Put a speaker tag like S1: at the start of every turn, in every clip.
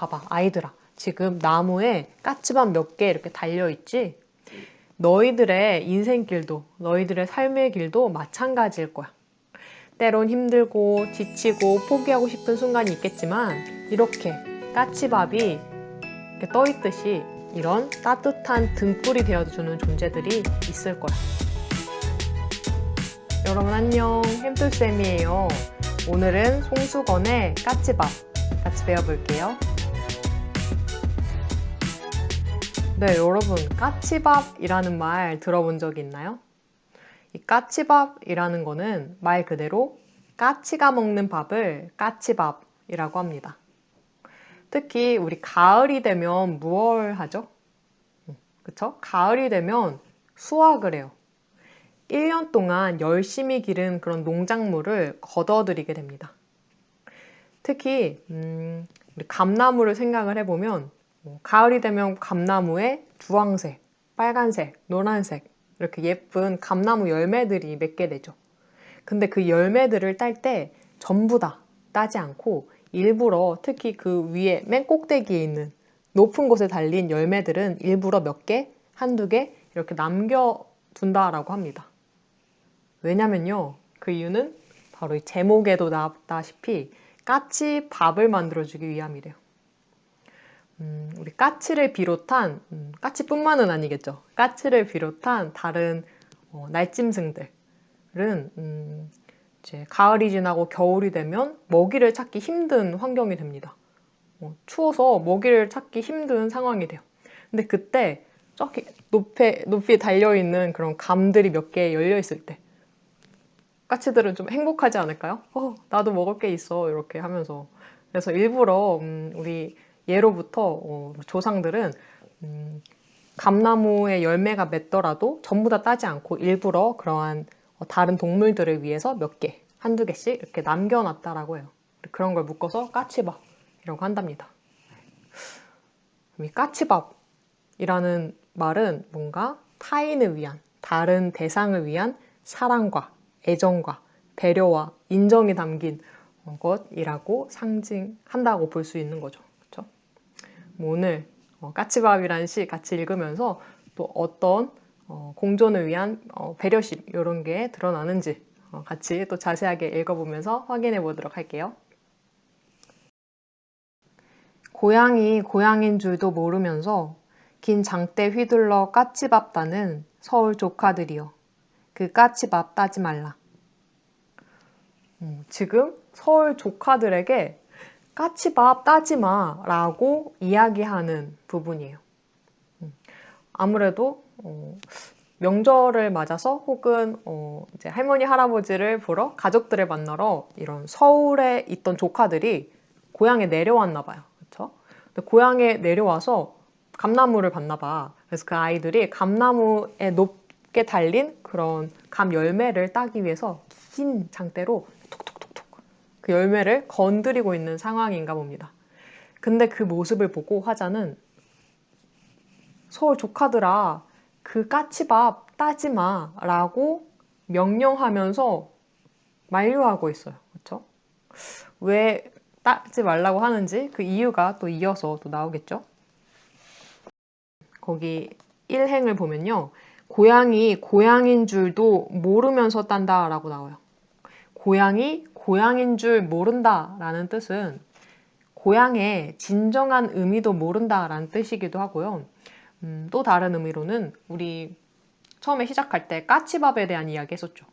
S1: 봐봐, 아이들아. 지금 나무에 까치밥 몇 개 이렇게 달려있지? 너희들의 인생길도, 너희들의 삶의 길도 마찬가지일 거야. 때론 힘들고 지치고 포기하고 싶은 순간이 있겠지만 이렇게 까치밥이 이렇게 떠있듯이 이런 따뜻한 등불이 되어주는 존재들이 있을 거야. 여러분 안녕, 햄플쌤이에요. 오늘은 송수건의 까치밥 같이 배워볼게요. 네, 여러분 까치밥이라는 말 들어본 적이 있나요? 이 까치밥이라는 거는 말 그대로 까치가 먹는 밥을 까치밥이라고 합니다. 특히 우리 가을이 되면 무얼 하죠? 그쵸? 가을이 되면 수확을 해요. 1년 동안 열심히 기른 그런 농작물을 걷어들이게 됩니다. 특히 우리 감나무를 생각을 해보면 가을이 되면 감나무에 주황색, 빨간색, 노란색 이렇게 예쁜 감나무 열매들이 맺게 되죠. 근데 그 열매들을 딸 때 전부 다 따지 않고 일부러 특히 그 위에 맨 꼭대기에 있는 높은 곳에 달린 열매들은 일부러 몇 개, 한두 개 이렇게 남겨둔다라고 합니다. 왜냐면요, 그 이유는 바로 이 제목에도 나왔다시피 까치밥을 만들어주기 위함이래요. 우리 까치를 비롯한, 까치뿐만은 아니겠죠. 까치를 비롯한 다른 날짐승들은 이제 가을이 지나고 겨울이 되면 먹이를 찾기 힘든 환경이 됩니다. 추워서 먹이를 찾기 힘든 상황이 돼요. 근데 그때 저기 높이 달려있는 그런 감들이 몇 개 열려있을 때 까치들은 좀 행복하지 않을까요? 나도 먹을 게 있어 이렇게 하면서. 그래서 일부러 우리 예로부터 조상들은 감나무의 열매가 맺더라도 전부 다 따지 않고 일부러 그러한 다른 동물들을 위해서 몇 개, 한두 개씩 이렇게 남겨놨다라고 해요. 그런 걸 묶어서 까치밥이라고 한답니다. 이 까치밥이라는 말은 뭔가 타인을 위한, 다른 대상을 위한 사랑과 애정과 배려와 인정이 담긴 것이라고 상징한다고 볼 수 있는 거죠. 그렇죠? 오늘 까치밥이라는 시 같이 읽으면서 또 어떤 공존을 위한 배려심 이런 게 드러나는지 같이 또 자세하게 읽어보면서 확인해 보도록 할게요. 고양이 고양인 줄도 모르면서 긴 장대 휘둘러 까치밥 따는 서울 조카들이여. 그 까치밥 따지 말라. 지금 서울 조카들에게 까치밥 따지 마 라고 이야기하는 부분이에요. 아무래도 명절을 맞아서 혹은 이제 할머니 할아버지를 보러 가족들을 만나러 이런 서울에 있던 조카들이 고향에 내려왔나 봐요. 그렇죠? 근데 고향에 내려와서 감나무를 봤나 봐. 그래서 그 아이들이 감나무에 높게 달린 그런 감 열매를 따기 위해서 긴 장대로 톡톡톡톡 그 열매를 건드리고 있는 상황인가 봅니다. 근데 그 모습을 보고 화자는 서울 조카들아, 그 까치밥 따지 마 라고 명령하면서 만류하고 있어요. 그렇죠? 왜 따지 말라고 하는지 그 이유가 또 이어서 또 나오겠죠? 거기 1행을 보면요. 고양이 고양인 줄도 모르면서 딴다 라고 나와요. 고양이 고양인 줄 모른다 라는 뜻은 고양의 진정한 의미도 모른다 라는 뜻이기도 하고요. 또 다른 의미로는 우리 처음에 시작할 때 까치밥에 대한 이야기 했었죠.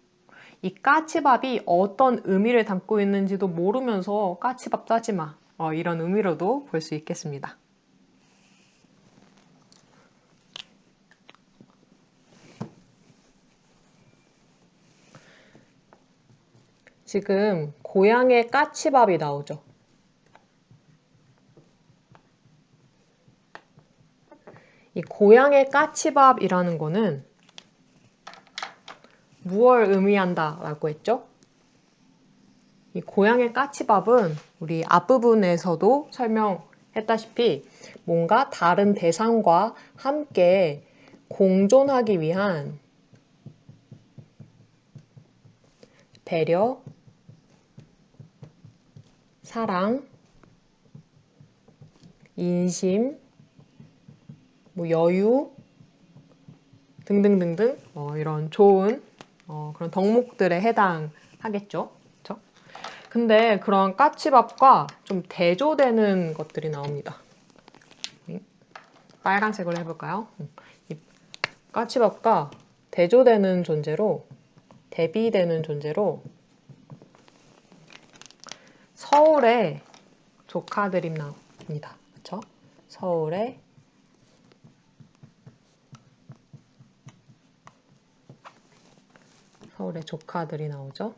S1: 이 까치밥이 어떤 의미를 담고 있는지도 모르면서 까치밥 따지 마. 이런 의미로도 볼 수 있겠습니다. 지금 고향의 까치밥이 나오죠. 이 고향의 까치밥이라는 거는 무엇을 의미한다라고 했죠? 이 고향의 까치밥은 우리 앞부분에서도 설명했다시피 뭔가 다른 대상과 함께 공존하기 위한 배려, 사랑, 인심, 뭐 여유 등등등등 이런 좋은 그런 덕목들에 해당하겠죠. 그쵸? 근데 그런 까치밥과 좀 대조되는 것들이 나옵니다. 빨간색으로 해볼까요? 이 까치밥과 대조되는 존재로, 대비되는 존재로 서울의 조카들이 나옵니다. 그쵸? 서울의 조카들이 나오죠.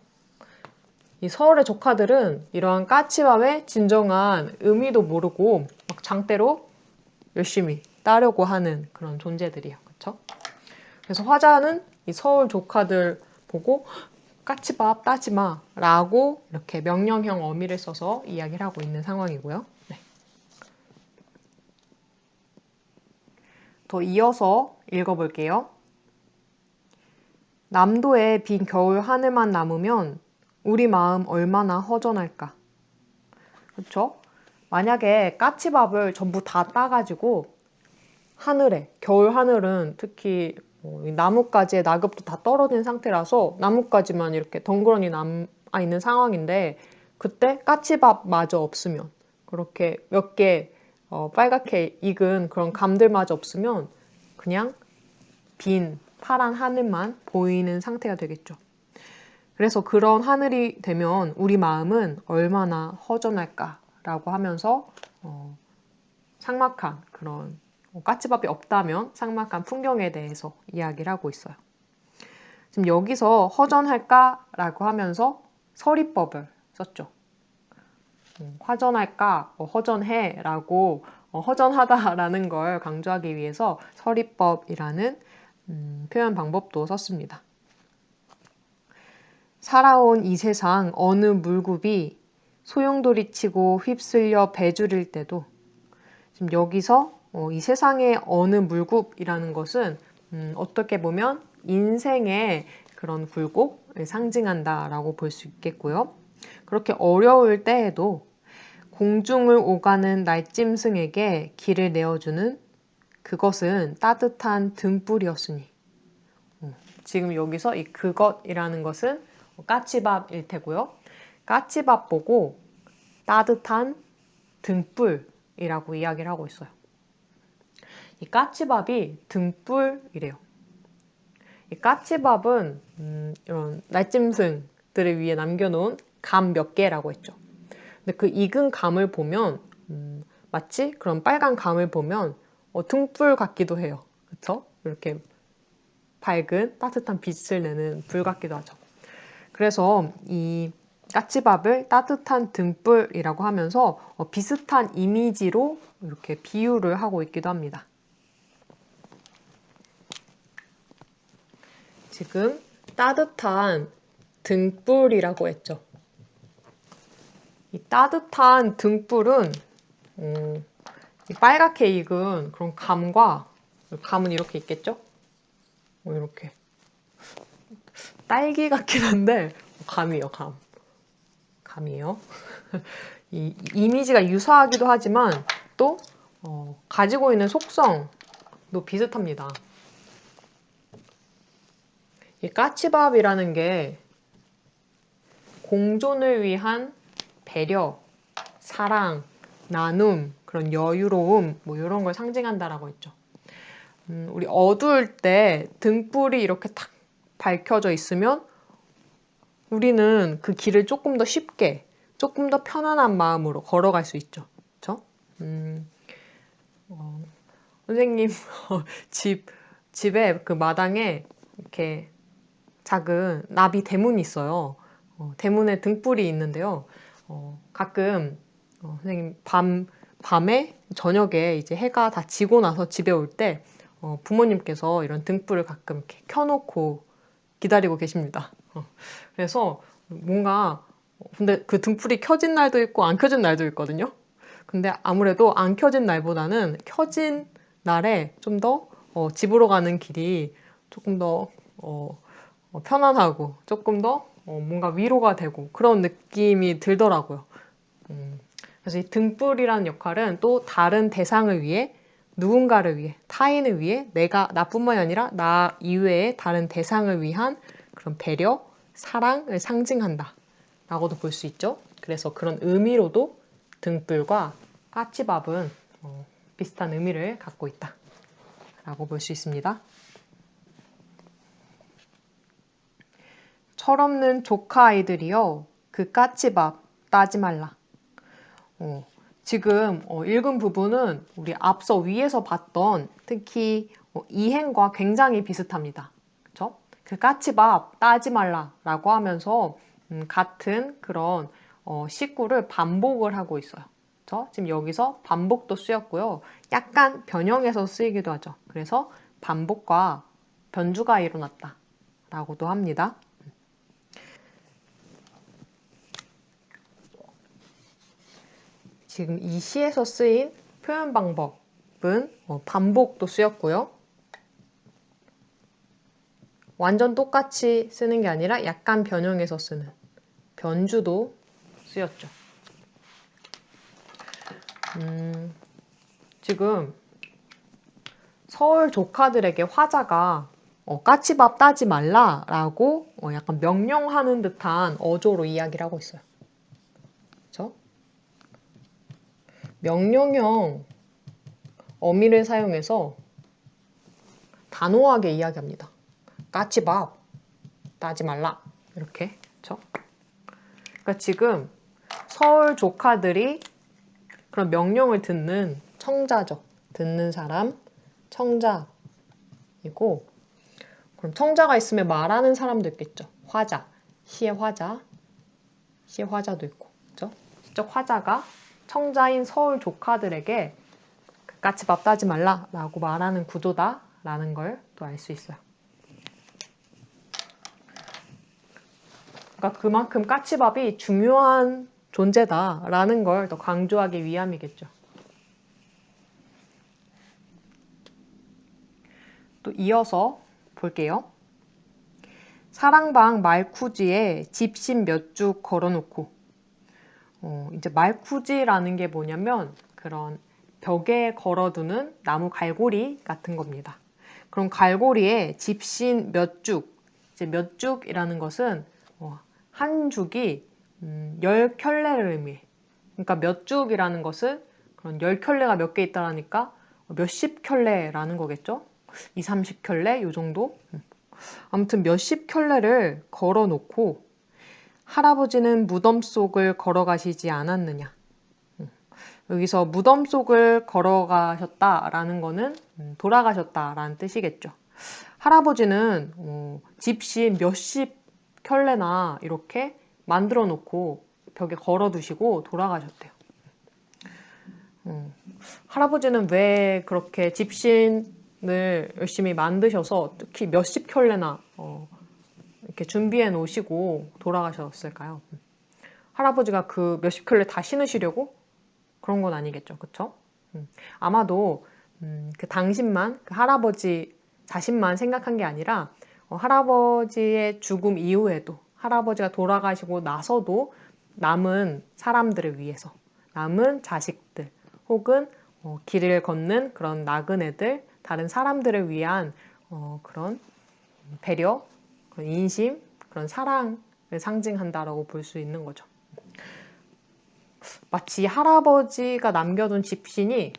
S1: 이 서울의 조카들은 이러한 까치밥의 진정한 의미도 모르고 막 장대로 열심히 따려고 하는 그런 존재들이에요. 그쵸? 그래서 화자는 이 서울 조카들 보고 까치밥 따지 마 라고 이렇게 명령형 어미를 써서 이야기를 하고 있는 상황이고요. 네. 더 이어서 읽어볼게요. 남도의 빈 겨울 하늘만 남으면 우리 마음 얼마나 허전할까. 그렇죠? 만약에 까치밥을 전부 다 따가지고 하늘에, 겨울 하늘은 특히 나뭇가지의 낙엽도 다 떨어진 상태라서 나뭇가지만 이렇게 덩그러니 남아있는 상황인데 그때 까치밥마저 없으면 그렇게 몇 개 빨갛게 익은 그런 감들마저 없으면 그냥 빈 파란 하늘만 보이는 상태가 되겠죠. 그래서 그런 하늘이 되면 우리 마음은 얼마나 허전할까라고 하면서 삭막한 그런 까치밥이 없다면 삭막한 풍경에 대해서 이야기를 하고 있어요. 지금 여기서 허전할까라고 하면서 서리법을 썼죠. 화전할까, 허전해라고 허전하다라는 걸 강조하기 위해서 서리법이라는 표현 방법도 썼습니다. 살아온 이 세상 어느 물굽이 소용돌이치고 휩쓸려 배줄일 때도 지금 여기서 이 세상의 어느 물굽이라는 것은 어떻게 보면 인생의 그런 굴곡을 상징한다라고 볼 수 있겠고요. 그렇게 어려울 때에도 공중을 오가는 날짐승에게 길을 내어주는 그것은 따뜻한 등불이었으니 지금 여기서 이 그것이라는 것은 까치밥일 테고요. 까치밥 보고 따뜻한 등불이라고 이야기를 하고 있어요. 이 까치밥이 등불이래요. 이 까치밥은 이런 날짐승들을 위해 남겨놓은 감 몇 개라고 했죠. 근데 그 익은 감을 보면 마치 그런 빨간 감을 보면 등불 같기도 해요. 그렇죠? 이렇게 밝은 따뜻한 빛을 내는 불 같기도 하죠. 그래서 이 까치밥을 따뜻한 등불이라고 하면서 비슷한 이미지로 이렇게 비유를 하고 있기도 합니다. 지금 따뜻한 등불이라고 했죠. 이 따뜻한 등불은 이 빨갛게 익은 그런 감과 감은 이렇게 있겠죠? 이렇게 딸기 같긴 한데 감이에요. 감이에요. 이 이미지가 유사하기도 하지만 또 가지고 있는 속성도 비슷합니다. 이 까치밥이라는 게 공존을 위한 배려, 사랑, 나눔, 그런 여유로움 뭐 이런 걸 상징한다라고 했죠. 우리 어두울 때 등불이 이렇게 탁 밝혀져 있으면 우리는 그 길을 조금 더 쉽게, 조금 더 편안한 마음으로 걸어갈 수 있죠. 그렇죠? 선생님 집에 그 마당에 이렇게 작은 나비 대문이 있어요. 대문에 등불이 있는데요. 가끔 선생님 밤에 저녁에 이제 해가 다 지고 나서 집에 올 때 부모님께서 이런 등불을 가끔 이렇게 켜놓고 기다리고 계십니다. 그래서 뭔가 근데 그 등불이 켜진 날도 있고 안 켜진 날도 있거든요. 근데 아무래도 안 켜진 날보다는 켜진 날에 좀 더 집으로 가는 길이 조금 더 편안하고 조금 더 뭔가 위로가 되고 그런 느낌이 들더라고요. 그래서 이 등불이라는 역할은 또 다른 대상을 위해, 누군가를 위해, 타인을 위해, 나뿐만이 아니라 나 이외의 다른 대상을 위한 그런 배려, 사랑을 상징한다 라고도 볼 수 있죠. 그래서 그런 의미로도 등불과 까치밥은 비슷한 의미를 갖고 있다 라고 볼 수 있습니다. 철없는 조카 아이들이여 그 까치밥 따지 말라. 지금 읽은 부분은 우리 앞서 위에서 봤던 특히 이행과 굉장히 비슷합니다. 그쵸? 그 까치밥 따지 말라라고 하면서 같은 그런 식구를 반복을 하고 있어요. 그쵸? 지금 여기서 반복도 쓰였고요. 약간 변형해서 쓰이기도 하죠. 그래서 반복과 변주가 일어났다 라고도 합니다. 지금 이 시에서 쓰인 표현 방법은 반복도 쓰였고요. 완전 똑같이 쓰는 게 아니라 약간 변형해서 쓰는 변주도 쓰였죠. 지금 서울 조카들에게 화자가 까치밥 따지 말라라고 약간 명령하는 듯한 어조로 이야기를 하고 있어요. 그렇죠? 명령형 어미를 사용해서 단호하게 이야기합니다. 까치밥 따지 말라 이렇게. 그렇죠? 그러니까 지금 서울 조카들이 그런 명령을 듣는 청자죠. 듣는 사람 청자이고, 그럼 청자가 있으면 말하는 사람도 있겠죠. 화자, 시의 화자도 있고, 그렇죠? 직접 화자가 청자인 서울 조카들에게 까치밥 따지 말라라고 말하는 구조다라는 걸 또 알 수 있어요. 그러니까 그만큼 까치밥이 중요한 존재다라는 걸 더 강조하기 위함이겠죠. 또 이어서 볼게요. 사랑방 말쿠지에 집신 몇 쭉 걸어놓고, 이제 말쿠지라는 게 뭐냐면 그런 벽에 걸어두는 나무 갈고리 같은 겁니다. 그럼 갈고리에 집신 몇 쭉, 이제 몇 쭉이라는 것은 한 죽이 10켤레를 의미해. 그러니까 몇 죽이라는 것은 그런 10켤레가 몇 개 있다라니까 몇십 켤레라는 거겠죠? 2, 30켤레 요 정도? 아무튼 몇십 켤레를 걸어놓고 할아버지는 무덤 속을 걸어가시지 않았느냐. 여기서 무덤 속을 걸어가셨다라는 거는 돌아가셨다라는 뜻이겠죠. 할아버지는 집신 몇십 켤레나 이렇게 만들어 놓고 벽에 걸어 두시고 돌아가셨대요. 할아버지는 왜 그렇게 집신을 열심히 만드셔서 특히 몇십 켤레나 이렇게 준비해 놓으시고 돌아가셨을까요? 할아버지가 그 몇십 켤레 다 신으시려고? 그런 건 아니겠죠. 그쵸? 아마도 그 당신만, 그 할아버지 자신만 생각한 게 아니라 할아버지의 죽음 이후에도, 할아버지가 돌아가시고 나서도 남은 사람들을 위해서, 남은 자식들 혹은 길을 걷는 그런 나그네들, 다른 사람들을 위한 그런 배려, 그런 인심, 그런 사랑을 상징한다라고 볼 수 있는 거죠. 마치 할아버지가 남겨둔 집신이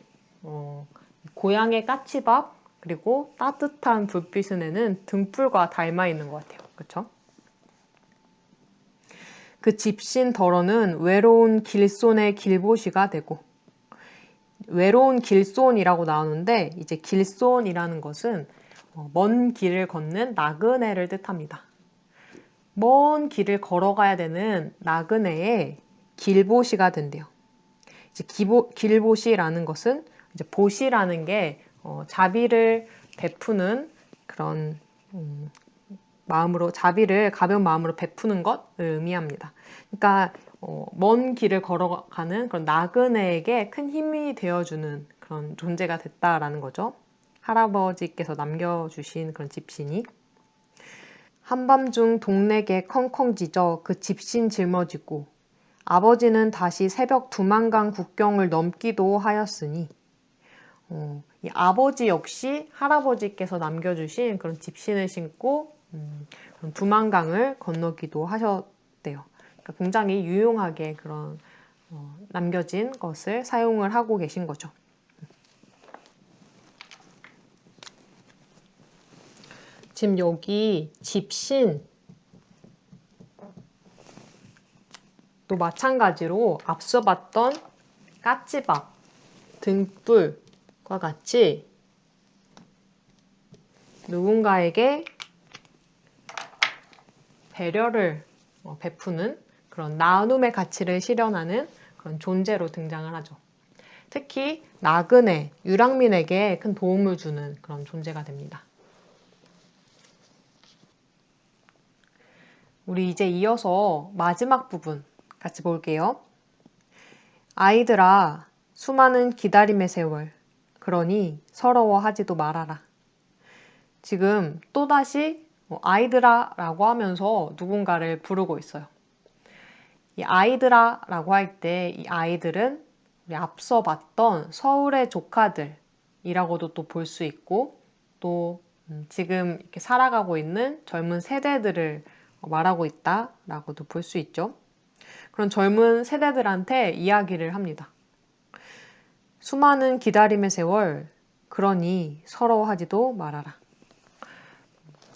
S1: 고향의 까치밥 그리고 따뜻한 불빛을 내는 등불과 닮아 있는 것 같아요. 그렇죠? 그 집신 덜어는 외로운 길손의 길보시가 되고, 외로운 길손이라고 나오는데 이제 길손이라는 것은 먼 길을 걷는 나그네를 뜻합니다. 먼 길을 걸어가야 되는 나그네의 길보시가 된대요. 이제 길보시라는 것은 이제 보시라는 게 자비를 베푸는 그런 마음으로, 자비를 가벼운 마음으로 베푸는 것을 의미합니다. 그러니까 먼 길을 걸어가는 그런 나그네에게 큰 힘이 되어주는 그런 존재가 됐다라는 거죠. 할아버지께서 남겨주신 그런 집신이. 한밤중 동네개 컹컹 짖어 그 집신 짊어지고 아버지는 다시 새벽 두만강 국경을 넘기도 하였으니 이 아버지 역시 할아버지께서 남겨주신 그런 집신을 신고 그런 두만강을 건너기도 하셨대요. 그러니까 굉장히 유용하게 그런 남겨진 것을 사용을 하고 계신 거죠. 지금 여기 집신 또 마찬가지로 앞서 봤던 까치밥, 등불과 같이 누군가에게 배려를 베푸는 그런 나눔의 가치를 실현하는 그런 존재로 등장을 하죠. 특히 나그네, 유랑민에게 큰 도움을 주는 그런 존재가 됩니다. 우리 이제 이어서 마지막 부분 같이 볼게요. 아이들아, 수많은 기다림의 세월, 그러니 서러워하지도 말아라. 지금 또다시 아이들아 라고 하면서 누군가를 부르고 있어요. 이 아이들아 라고 할 때 이 아이들은 우리 앞서 봤던 서울의 조카들이라고도 또 볼 수 있고 또 지금 이렇게 살아가고 있는 젊은 세대들을 말하고 있다라고도 볼 수 있죠. 그런 젊은 세대들한테 이야기를 합니다. 수많은 기다림의 세월, 그러니 서러워하지도 말아라.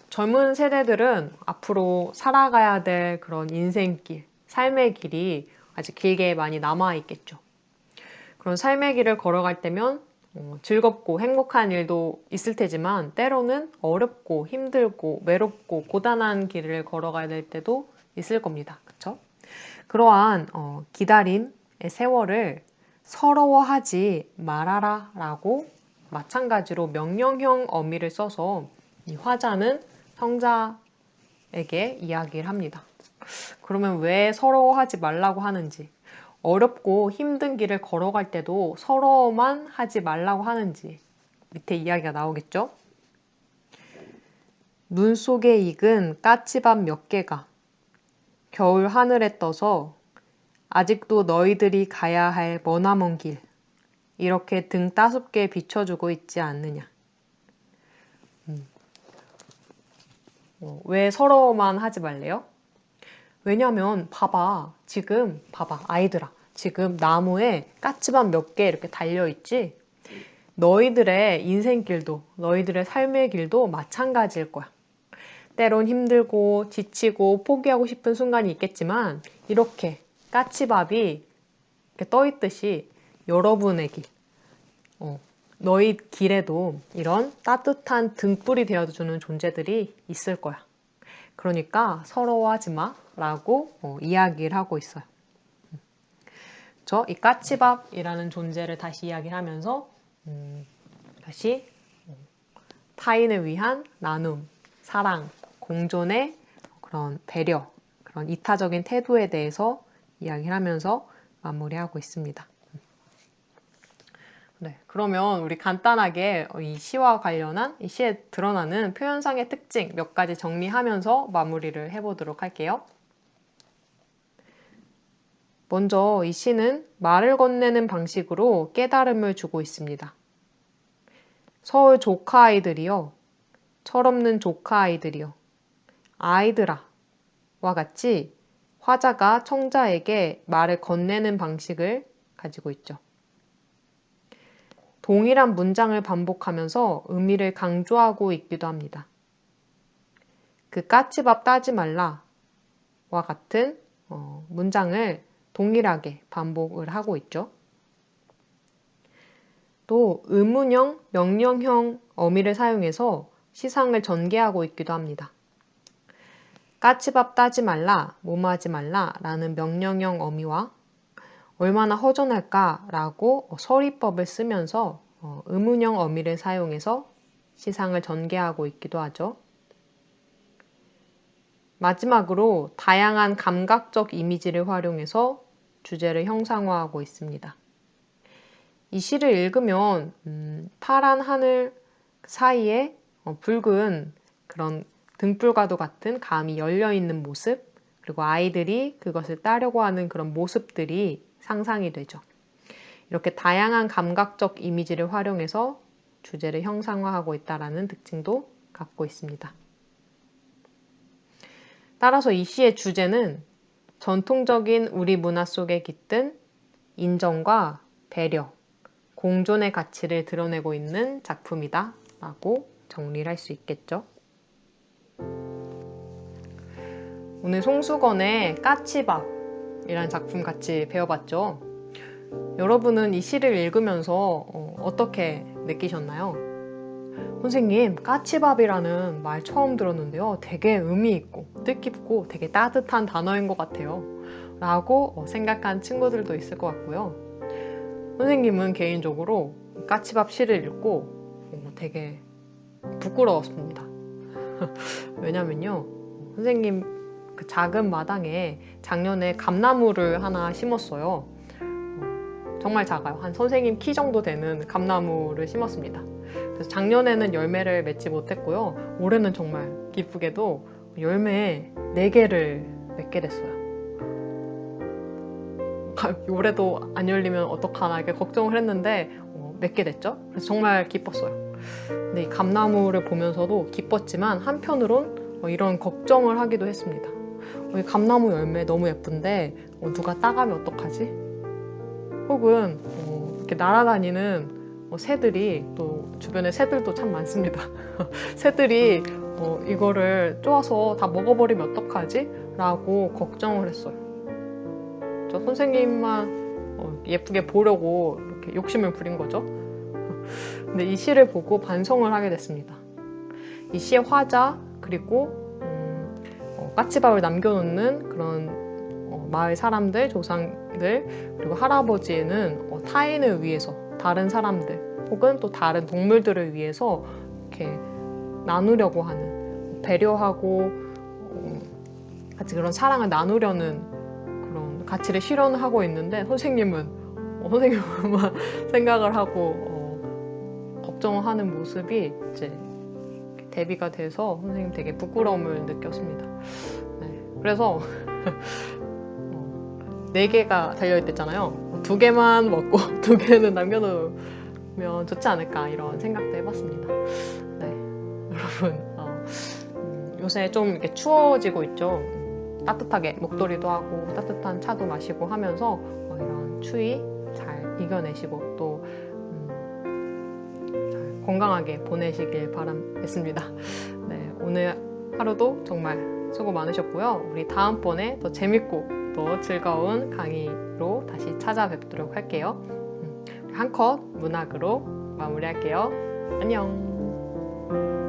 S1: 젊은 세대들은 앞으로 살아가야 될 그런 인생길, 삶의 길이 아직 길게 많이 남아있겠죠. 그런 삶의 길을 걸어갈 때면 즐겁고 행복한 일도 있을 테지만 때로는 어렵고 힘들고 외롭고 고단한 길을 걸어가야 될 때도 있을 겁니다. 그렇죠? 그러한 기다림의 세월을 서러워하지 말아라 라고 마찬가지로 명령형 어미를 써서 이 화자는 형자에게 이야기를 합니다. 그러면 왜 서러워하지 말라고 하는지, 어렵고 힘든 길을 걸어갈 때도 서러워만 하지 말라고 하는지 밑에 이야기가 나오겠죠? 눈 속에 익은 까치밥 몇 개가 겨울 하늘에 떠서 아직도 너희들이 가야 할 머나먼 길 이렇게 등 따숩게 비춰주고 있지 않느냐. 왜 서러워만 하지 말래요? 왜냐면 지금 아이들아, 지금 나무에 까치밥 몇 개 이렇게 달려있지? 너희들의 인생길도 너희들의 삶의 길도 마찬가지일 거야. 때론 힘들고 지치고 포기하고 싶은 순간이 있겠지만 이렇게 까치밥이 이렇게 떠있듯이 여러분의 길, 너희 길에도 이런 따뜻한 등불이 되어주는 존재들이 있을 거야. 그러니까 서러워하지 마 라고 이야기를 하고 있어요. 이 까치밥이라는 존재를 다시 이야기를 하면서 다시 타인을 위한 나눔, 사랑, 공존의 그런 배려, 그런 이타적인 태도에 대해서 이야기를 하면서 마무리하고 있습니다. 네, 그러면 우리 간단하게 이 시와 관련한 이 시에 드러나는 표현상의 특징 몇 가지 정리하면서 마무리를 해보도록 할게요. 먼저 이 시는 말을 건네는 방식으로 깨달음을 주고 있습니다. 서울 조카 아이들이여, 철없는 조카 아이들이여, 아이들아 와 같이 화자가 청자에게 말을 건네는 방식을 가지고 있죠. 동일한 문장을 반복하면서 의미를 강조하고 있기도 합니다. 그 까치밥 따지 말라 와 같은 문장을 동일하게 반복을 하고 있죠. 또 의문형, 명령형 어미를 사용해서 시상을 전개하고 있기도 합니다. 까치밥 따지 말라, 뭐뭐하지 말라 라는 명령형 어미와 얼마나 허전할까 라고 서리법을 쓰면서 의문형 어미를 사용해서 시상을 전개하고 있기도 하죠. 마지막으로 다양한 감각적 이미지를 활용해서 주제를 형상화하고 있습니다. 이 시를 읽으면 파란 하늘 사이에 붉은 그런 등불과도 같은 감이 열려있는 모습, 그리고 아이들이 그것을 따려고 하는 그런 모습들이 상상이 되죠. 이렇게 다양한 감각적 이미지를 활용해서 주제를 형상화하고 있다는 특징도 갖고 있습니다. 따라서 이 시의 주제는 전통적인 우리 문화 속에 깃든 인정과 배려, 공존의 가치를 드러내고 있는 작품이다 라고 정리를 할 수 있겠죠. 오늘 송수건의 까치밥이라는 작품 같이 배워봤죠. 여러분은 이 시를 읽으면서 어떻게 느끼셨나요? 선생님, 까치밥이라는 말 처음 들었는데요. 되게 의미 있고 뜻깊고 되게 따뜻한 단어인 것 같아요. 라고 생각한 친구들도 있을 것 같고요. 선생님은 개인적으로 까치밥 시를 읽고 되게 부끄러웠습니다. 왜냐면요. 선생님 그 작은 마당에 작년에 감나무를 하나 심었어요. 정말 작아요. 한 선생님 키 정도 되는 감나무를 심었습니다. 그래서 작년에는 열매를 맺지 못했고요. 올해는 정말 기쁘게도 열매 4개를 맺게 됐어요. 올해도 안 열리면 어떡하나 이렇게 걱정을 했는데 맺게 됐죠. 그래서 정말 기뻤어요. 근데 이 감나무를 보면서도 기뻤지만 한편으론 이런 걱정을 하기도 했습니다. 이 감나무 열매 너무 예쁜데 누가 따가면 어떡하지? 혹은 이렇게 날아다니는 새들이, 또 주변에 새들도 참 많습니다. 새들이 이거를 쪼아서 다 먹어버리면 어떡하지? 라고 걱정을 했어요. 저 선생님만 예쁘게 보려고 이렇게 욕심을 부린 거죠. 근데 이 시를 보고 반성을 하게 됐습니다. 이 시의 화자, 그리고 까치밥을 남겨놓는 그런 마을 사람들, 조상들, 그리고 할아버지는 타인을 위해서, 다른 사람들 혹은 또 다른 동물들을 위해서 이렇게 나누려고 하는, 배려하고 같이 그런 사랑을 나누려는 그런 가치를 실현하고 있는데 선생님만 생각을 하고 걱정을 하는 모습이 이제 대비가 돼서 선생님 되게 부끄러움을 느꼈습니다. 네, 그래서 4개가 달려있댔잖아요. 2개만 먹고 2개는 남겨놓으면 좋지 않을까 이런 생각도 해봤습니다. 네, 여러분 요새 좀 이렇게 추워지고 있죠. 따뜻하게 목도리도 하고 따뜻한 차도 마시고 하면서 이런 추위 잘 이겨내시고 또 건강하게 보내시길 바라겠습니다. 네, 오늘 하루도 정말 수고 많으셨고요. 우리 다음번에 더 재밌고 더 즐거운 강의로 다시 찾아뵙도록 할게요. 한 컷 문학으로 마무리할게요. 안녕.